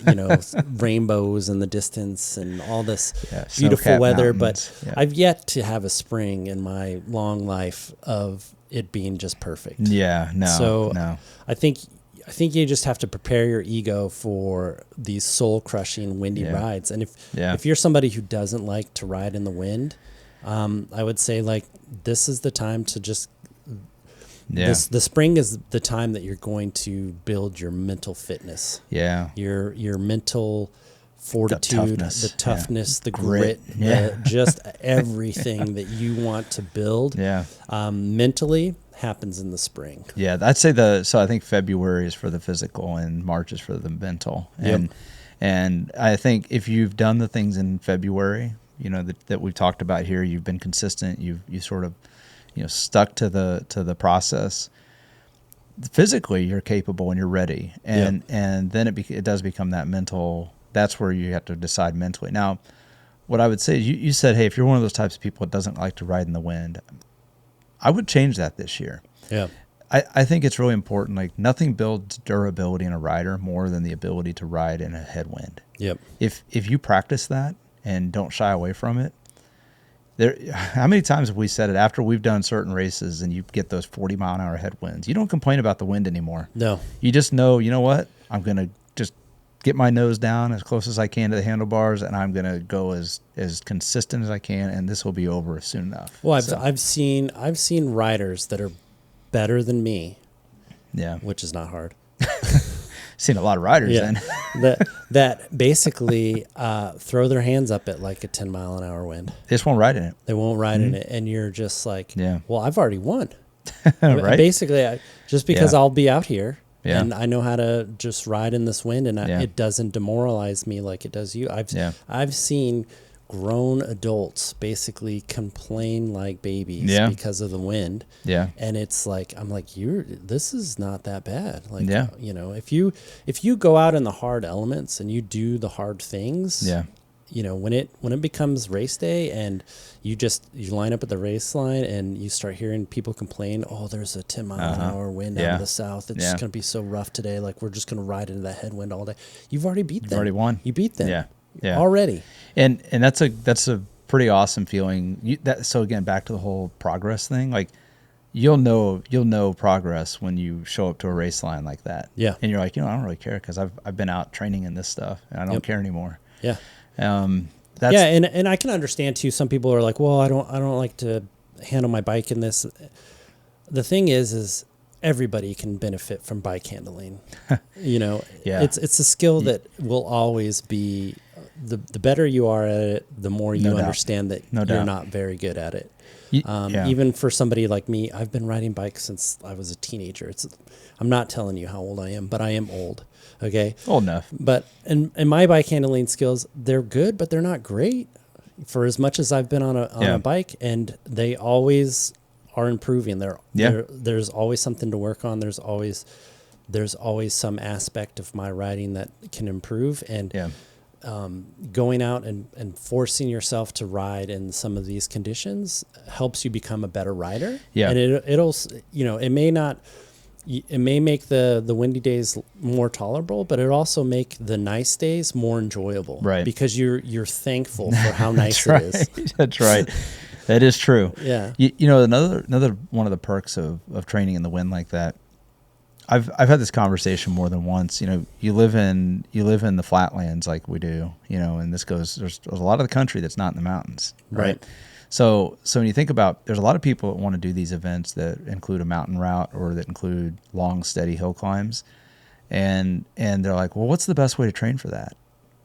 rainbows in the distance and all this beautiful weather. But I've yet to have a spring in my long life of it being just perfect. Yeah, no. So I think you just have to prepare your ego for these soul crushing windy rides. And if you're somebody who doesn't like to ride in the wind, I would say this is the time to just, the spring is the time that you're going to build your mental fitness. Yeah. Your mental fortitude, the toughness, the grit, just everything that you want to build. Yeah. Mentally happens in the spring. Yeah. I'd say so I think February is for the physical and March is for the mental. And I think if you've done the things in February, that we've talked about here, you've been consistent, you sort of, stuck to the process. Physically, you're capable and you're ready, and then it does become that mental. That's where you have to decide mentally. Now, what I would say, you said, hey, if you're one of those types of people that doesn't like to ride in the wind, I would change that this year. Yeah, I think it's really important. Nothing builds durability in a rider more than the ability to ride in a headwind. Yep. If you practice that, and don't shy away from it. How many times have we said it after we've done certain races and you get those 40-mile-an-hour headwinds? You don't complain about the wind anymore. No. You just know, you know what? I'm going to just get my nose down as close as I can to the handlebars, and I'm going to go as consistent as I can, and this will be over soon enough. Well, I've seen riders that are better than me. Yeah. Which is not hard. Seen a lot of riders then. that basically throw their hands up at like a 10-mile-an-hour wind. They just won't ride in it. They won't ride in it, and you're just like, yeah. Well, I've already won. Right? Basically, just because I'll be out here and I know how to just ride in this wind, and it doesn't demoralize me like it does you. I've seen grown adults basically complain like babies because of the wind. Yeah. And it's like, I'm like, this is not that bad. Like, you know, if you go out in the hard elements and you do the hard things, you know, when it becomes race day and you line up at the race line and you start hearing people complain, oh, there's a 10-mile-an-hour wind out of the south. It's just going to be so rough today. Like, we're just going to ride into that headwind all day. You've already beat them. You've already won. You beat them. Yeah. Already. And that's a pretty awesome feeling. So again, back to the whole progress thing. Like, you'll know progress when you show up to a race line like that. Yeah. And you're like, you know, I don't really care because I've been out training in this stuff and I don't care anymore. Yeah. And I can understand too. Some people are like, well, I don't like to handle my bike in this. The thing is everybody can benefit from bike handling. You know, it's a skill that will always be. The better you are at it, the more you understand that you're not very good at it. Even for somebody like me, I've been riding bikes since I was a teenager. I'm not telling you how old I am, but I am old. Okay, old enough. But and my bike handling skills, they're good, but they're not great. For as much as I've been on a bike, and they always are improving. There's always something to work on. There's always some aspect of my riding that can improve. And going out and forcing yourself to ride in some of these conditions helps you become a better rider. Yeah. And it'll, you know, it may make the windy days more tolerable, but it also make the nice days more enjoyable. Right. Because you're thankful for how nice it is. That's right. That is true. Yeah. You know, another one of the perks of training in the wind like that, I've had this conversation more than once. You know, you live in the flatlands like we do, you know, and there's a lot of the country that's not in the mountains. Right. So when you think about, there's a lot of people that want to do these events that include a mountain route or that include long, steady hill climbs. And they're like, well, what's the best way to train for that?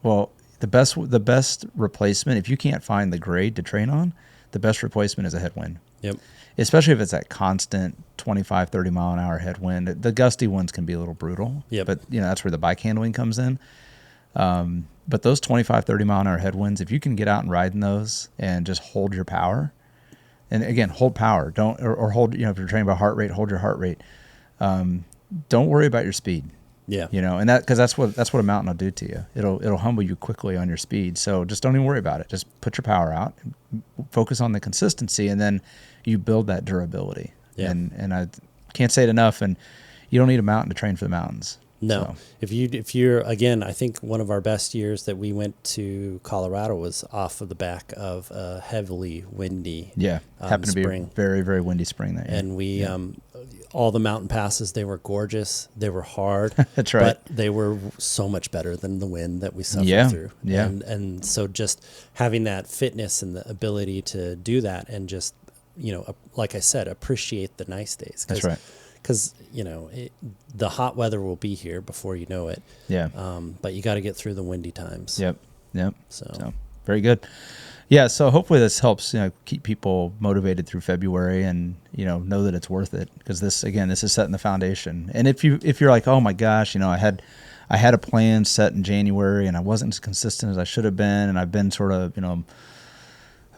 Well, the best replacement, if you can't find the grade to train on, the best replacement is a headwind. Yep. Especially if it's that constant 25, 30 mile an hour headwind. The gusty ones can be a little brutal. Yep. But you know, that's where the bike handling comes in. But those 25, 30 mile an hour headwinds, if you can get out and ride in those and just hold your power, and again, hold power, or hold, you know, if you're training by heart rate, hold your heart rate. Don't worry about your speed. Yeah. You know, and because that's what a mountain will do to you. It'll humble you quickly on your speed. So just don't even worry about it. Just put your power out, focus on the consistency, and then you build that durability. Yeah. And I can't say it enough. And you don't need a mountain to train for the mountains. No. So. If you're again, I think one of our best years that we went to Colorado was off of the back of a heavily windy happened to spring. Be a very, very windy spring that year. And we all the mountain passes, they were gorgeous. They were hard. That's right. But they were so much better than the wind that we suffered through. Yeah. And so just having that fitness and the ability to do that and just, you know, like I said, appreciate the nice days. That's right. Because, you know, the hot weather will be here before you know it. Yeah. But you got to get through the windy times. Yep. So very good. Yeah. So hopefully this helps, you know, keep people motivated through February and, you know that it's worth it, because this is setting the foundation. And if you're like, oh my gosh, you know, I had a plan set in January and I wasn't as consistent as I should have been, and I've been sort of, you know,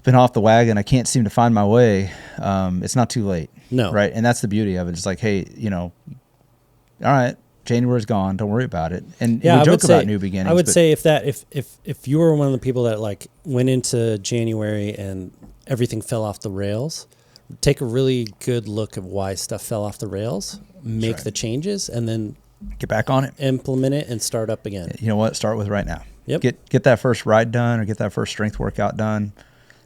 been off the wagon, I can't seem to find my way. It's not too late. No. Right. And that's the beauty of it. It's like, hey, you know, all right, January's gone. Don't worry about it. And we joke about new beginnings. I would say if you were one of the people that like went into January and everything fell off the rails, take a really good look at why stuff fell off the rails, make the changes, and then get back on it, implement it, and start up again. You know what? Start with right now. Yep. Get that first ride done or get that first strength workout done.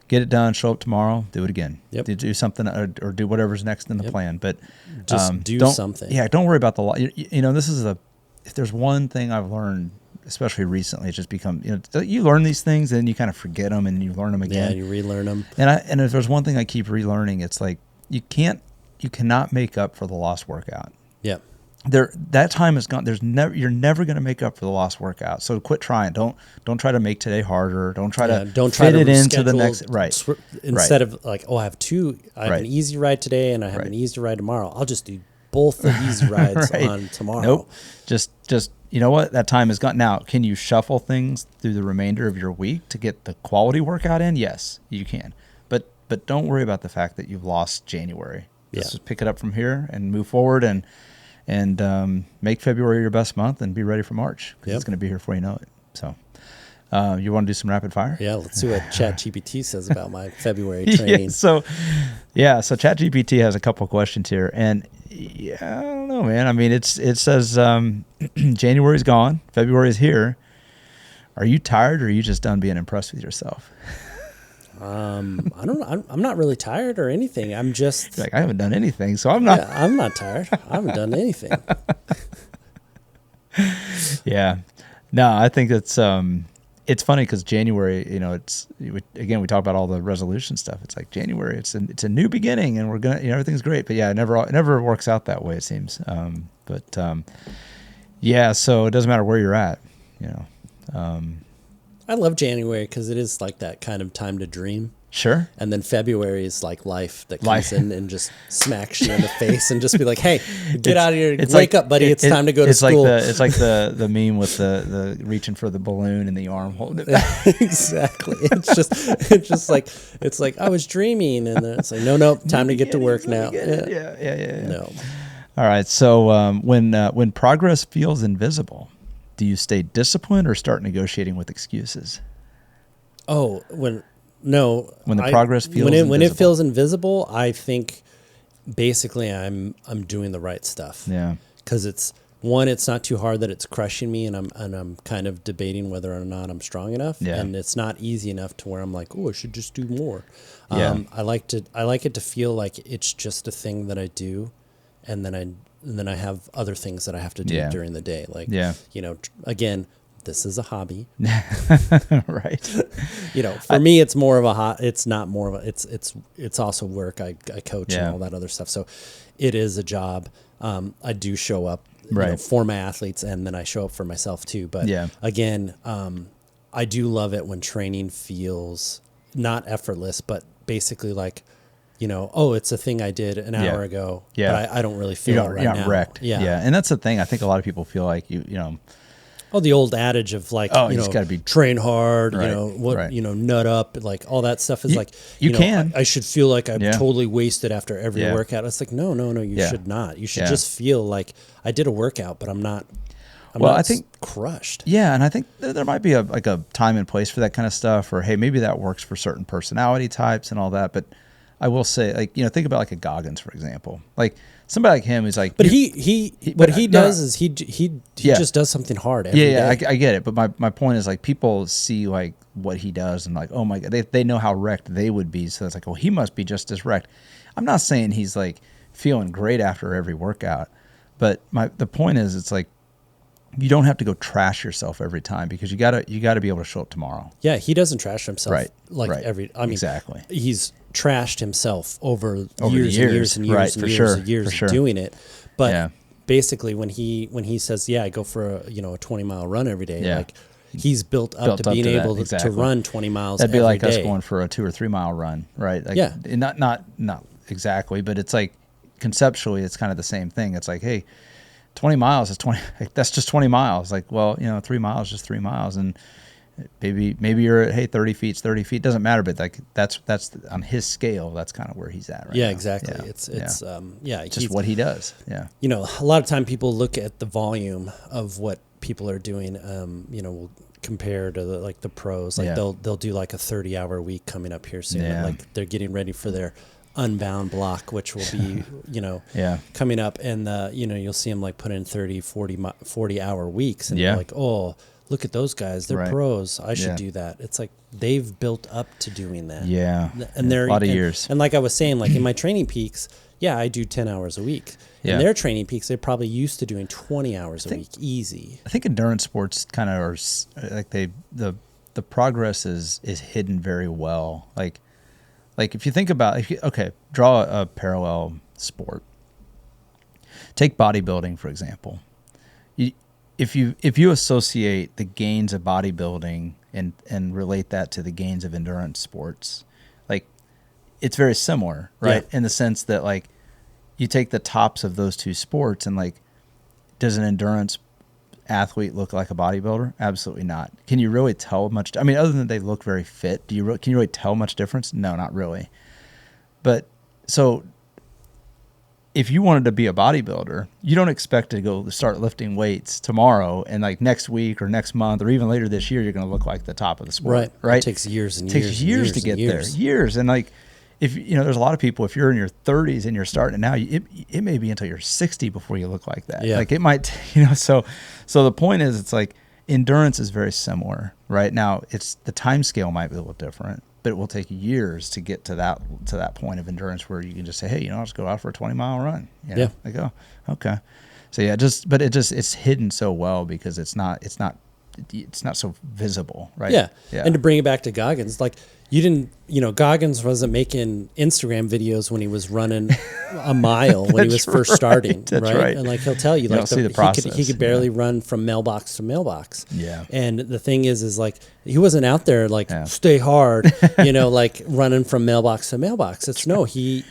Get it done, show up tomorrow, do it again. Yep. Do something or do whatever's next in the plan. But just do something. Yeah, don't worry about the you know, this is if there's one thing I've learned, especially recently, it's just become, you know, you learn these things and you kind of forget them and you learn them again. Yeah, you relearn them. And if there's one thing I keep relearning, it's like you cannot make up for the lost workout. Yeah. That time is gone. You're never going to make up for the lost workout. So quit trying. Don't try to make today harder. Don't try to fit it into the next Instead of like, I have an easy ride today and I have an easy ride tomorrow. I'll just do both the easy rides on tomorrow. Nope. Just you know what? That time is gone. Now, can you shuffle things through the remainder of your week to get the quality workout in? Yes, you can. But don't worry about the fact that you've lost January. Just pick it up from here and move forward and make February your best month and be ready for March because it's going to be here before you know it. So you want to do some rapid fire? Yeah, let's see what ChatGPT says about my February training. So ChatGPT has a couple questions here. And I don't know, man. I mean, it says January's gone. February's here. Are you tired or are you just done being impressed with yourself? I don't know. I'm not really tired or anything. I'm just like, I haven't done anything, so I'm not. Yeah, I'm not tired. I haven't done anything. Yeah. No, I think it's funny because January, you know, we talk about all the resolution stuff. It's like January, it's a new beginning and we're going to, you know, everything's great, but yeah, it never works out that way. It seems. Yeah, so it doesn't matter where you're at, you know. I love January because it is like that kind of time to dream. Sure. And then February is like life that comes in and just smacks you in the face and just be like, hey, get out of here. Wake up, buddy. It's time to go to school. It's like the meme with the reaching for the balloon and the arm holding it back. Exactly. It's like I was dreaming. And then it's like, no, time to get to work now. Yeah. No. All right. So when progress feels invisible, do you stay disciplined or start negotiating with excuses? When the progress feels when it feels invisible, I think basically I'm doing the right stuff. Yeah. Because it's not too hard that it's crushing me, and I'm kind of debating whether or not I'm strong enough. Yeah. And it's not easy enough to where I'm like, I should just do more. Yeah. I like it to feel like it's just a thing that I do, and then I have other things that I have to do during the day. Like, you know, again, this is a hobby. Right. You know, for me, it's more of it's not more of it's also work. I coach and all that other stuff. So it is a job. I do show up you know, for my athletes, and then I show up for myself too. But again, I do love it when training feels not effortless, but basically like, you know, it's a thing I did an hour ago, but I don't really feel it right now. Wrecked. Yeah. And that's the thing. I think a lot of people feel like you know. Oh, the old adage of like, you know, gotta train hard, you know, you know, nut up, like all that stuff is like, you know, I should feel like I'm totally wasted after every workout. It's like, no, you should not. You should just feel like I did a workout, but I'm not I think crushed. Yeah. And I think there might be a time and place for that kind of stuff, or, hey, maybe that works for certain personality types and all that. But I will say, like, you know, think about like a Goggins, for example, like somebody like him is like, but he just does something hard every day. I get it. But my point is like people see like what he does and like, oh my God, they know how wrecked they would be. So it's like, well, he must be just as wrecked. I'm not saying he's like feeling great after every workout, but the point is, it's like, you don't have to go trash yourself every time because you gotta be able to show up tomorrow. Yeah, he doesn't trash himself every. I mean, exactly. He's trashed himself over years and years of doing it. But basically, when he says, I go for a 20-mile run every day, like he's built up to being able to run 20 miles. That'd be every like day. us going for a 2 or 3 mile run, right? Like, not exactly, but it's like conceptually, it's kind of the same thing. It's like, hey, 20 miles is 20. That's just 20 miles. Like, well, 3 miles is just 3 miles, and maybe you're at 30 feet. 30 feet doesn't matter, but like that's on his scale. That's kind of where he's at right now. Exactly. Yeah. It's just what he does. Yeah. You know, a lot of time people look at the volume of what people are doing. Will compare to the pros. Like they'll do like a 30-hour week coming up here soon. Yeah. Like they're getting ready for their Unbound block, which will be, coming up, and you'll see them like put in 30, 40 hour weeks, and you're like, look at those guys, they're Right. pros. I should Yeah. do that. It's like they've built up to doing that. Yeah. And they're a lot of and, years. And like I was saying, like in my training peaks, yeah, I do 10 hours a week. Yeah. In their training peaks, they're probably used to doing 20 hours a week, easy. I think endurance sports kind of are like the progress is hidden very well. Like if you think about, draw a parallel sport. Take bodybuilding, for example. If you associate the gains of bodybuilding and relate that to the gains of endurance sports, like it's very similar, right? Yeah. In the sense that like you take the tops of those two sports and like, does an endurance athlete look like a bodybuilder? Absolutely not. Can you really tell much? I mean, other than they look very fit, can you really tell much difference? No, not really. But so if you wanted to be a bodybuilder, you don't expect to go start lifting weights tomorrow and like next week or next month or even later this year, you're going to look like the top of the sport. Right. It takes years and it takes years to get there. Years. And like, if there's a lot of people, if you're in your 30s and you're starting now, it may be until you're 60 before you look like that. Yeah. Like it might, so the point is, it's like endurance is very similar, right? Now it's the time scale might be a little different, but it will take years to get to that point of endurance where you can just say, hey, I'll just go out for a 20-mile run. Yeah. Like, oh, okay. So yeah, it's hidden so well because it's not so visible, right? Yeah. Yeah. And to bring it back to Goggins, like Goggins wasn't making Instagram videos when he was running a mile when he was first starting, That's right? right. And like he'll tell you, don't like see the process. he could barely run from mailbox to mailbox. Yeah. And the thing is like he wasn't out there like stay hard, like running from mailbox to mailbox. It's no, he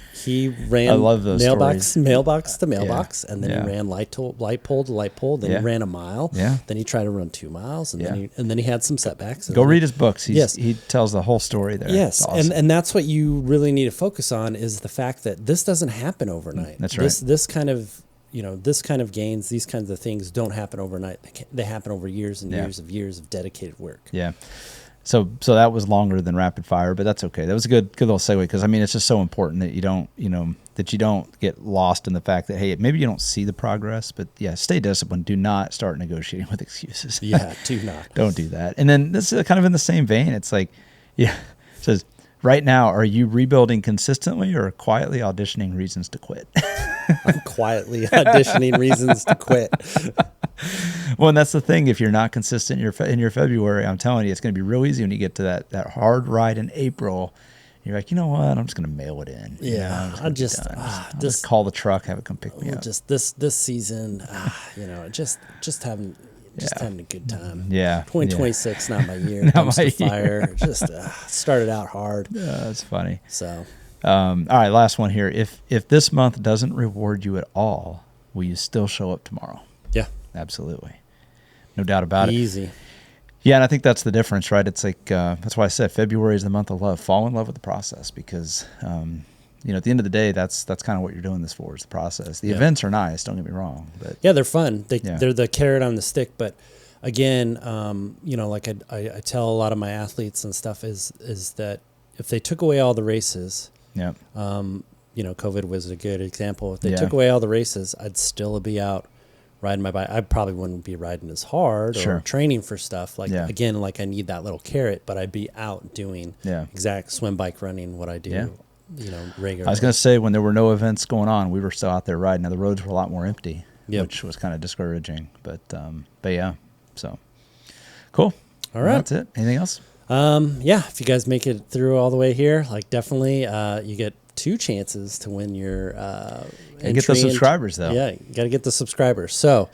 ran I love those mailbox stories. to mailbox, and then he ran light pole to light pole. Then he ran a mile. Yeah. Then he tried to run 2 miles, and then he had some setbacks. Go read his books. He tells the whole story there. Yes, It's awesome. and that's what you really need to focus on is the fact that this doesn't happen overnight. That's right. This kind of gains, these kinds of things don't happen overnight. They happen over years and years of dedicated work. Yeah. So that was longer than rapid fire, but that's okay. That was a good little segue because I mean it's just so important that you don't get lost in the fact that hey, maybe you don't see the progress, but yeah, stay disciplined. Do not start negotiating with excuses. Yeah, do not. Don't do that. And then this is kind of in the same vein. It's like, it says right now, are you rebuilding consistently or quietly auditioning reasons to quit? I'm quietly auditioning reasons to quit. Well, and that's the thing. If you're not consistent in your February, I'm telling you, it's going to be real easy when you get to that hard ride in April. You're like, you know what? I'm just going to mail it in. Yeah, I'll just call the truck, have it come pick me up. Just this season, just having a good time. Yeah, 2026, not my year. Dumpster fire. Just started out hard. Yeah, that's funny. So, all right, last one here. If this month doesn't reward you at all, will you still show up tomorrow? Yeah, absolutely, no doubt about it. Easy. Yeah, and I think that's the difference, right? It's like that's why I said February is the month of love. Fall in love with the process because at the end of the day, that's kind of what you're doing this for is the process. The events are nice, don't get me wrong, but yeah, they're fun. They're the carrot on the stick. But again, like I tell a lot of my athletes and stuff is that if they took away all the races, COVID was a good example. If they took away all the races, I'd still be out riding my bike. I probably wouldn't be riding as hard or training for stuff. Again, like I need that little carrot, but I'd be out doing exact swim, bike, running, what I do, regularly. I was going to say when there were no events going on, we were still out there riding. Now the roads were a lot more empty, which was kind of discouraging, but yeah, so cool. All right. That's it. Anything else? If you guys make it through all the way here, like definitely, you get 2 chances to win your and get the subscribers though. Yeah, you got to get the subscribers. So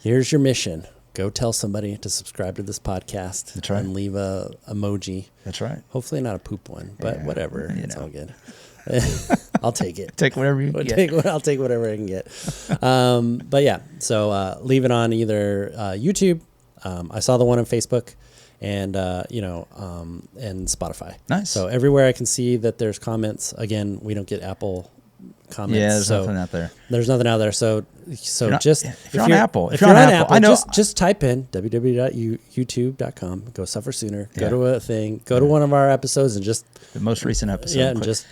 here's your mission. Go tell somebody to subscribe to this podcast. That's right. And leave a emoji. That's right. Hopefully not a poop one, but whatever. It's all good. I'll take it. Take whatever you can get. I'll take whatever I can get. But yeah, so leave it on either YouTube. I saw the one on Facebook. And and Spotify. Nice. So everywhere I can see that there's comments. Again, we don't get Apple comments. Yeah, there's so nothing out there. There's nothing out there. So just if you're on Apple, I know, just type in www.youtube.com. Go SufferSooner. Go Yeah. to a thing. Go to one of our episodes and just the most recent episode. yeah,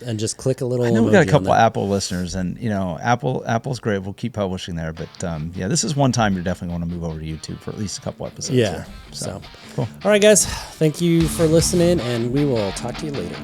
and just click a little. I know we got a emoji couple on that. Apple listeners, and Apple's great. We'll keep publishing there, but yeah, this is one time you're definitely want to move over to YouTube for at least a couple episodes. Yeah. There. So cool. All right, guys. Thank you for listening, and we will talk to you later.